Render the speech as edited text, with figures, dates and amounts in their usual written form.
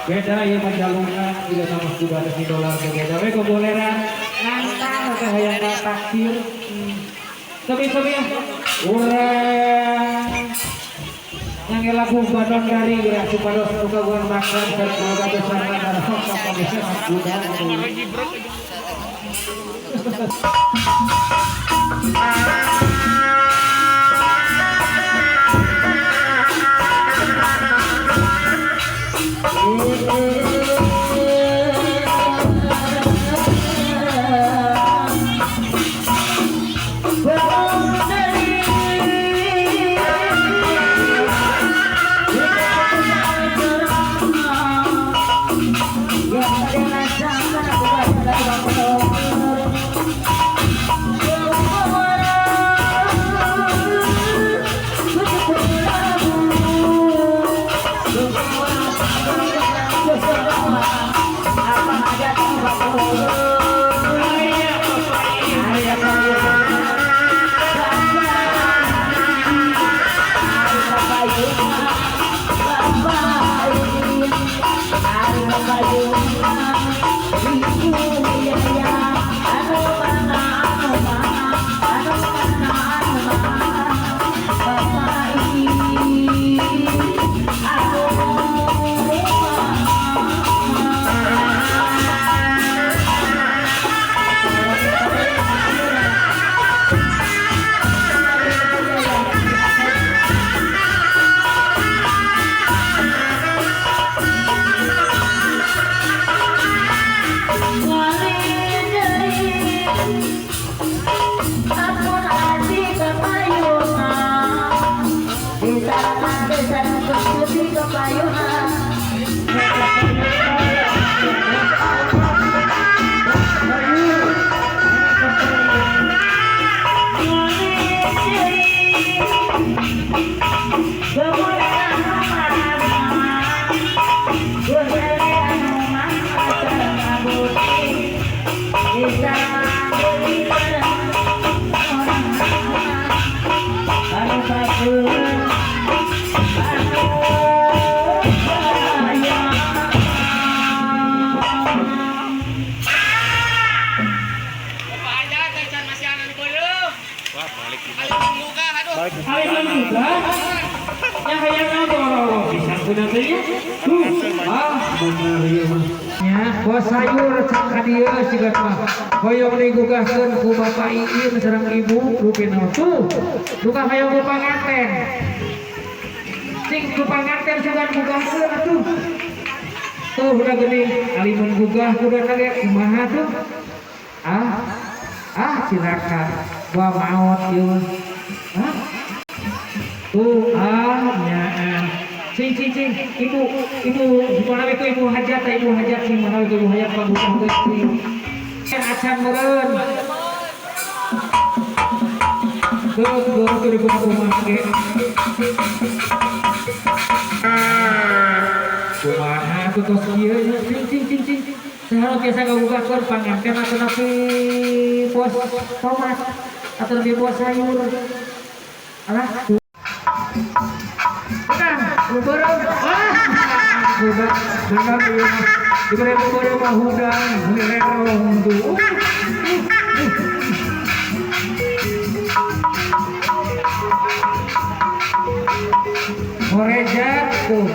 Beda ya menjalungkan tidak sama sudah ada $1 beda. We keboleran nantang atau hayang takdir. Sebi-sebi ya. Urang yang lagu Bandung dari ya supados kagungan makan dan keluarga besar antara sama bisa sudah. bener ieu mah nya bos sayur cek ka dieu sigat mah hoyong digugahkeun ku Bapak Iin sareng Ibu rupina tuh duka hoyong ku panganten sing ku panganten sugan gugahkeun atuh tuh udah gini alimun gugah kuda nage kumaha tuh cilaka gua maot yun tuh nyaan cing ibu mana itu ibu hajat sing mana itu ibu hajat pagusah geusi kan acan meureun tuh di kumaha ge kumaha tuh tos kieu cing saha biasa gagugahkeun panganten atau napi bos tomat atau napi bos sayur alah Ubarang, udah, benar ya. Diberi ubarang mah hudang, nirerong tuh. Horejat tuh,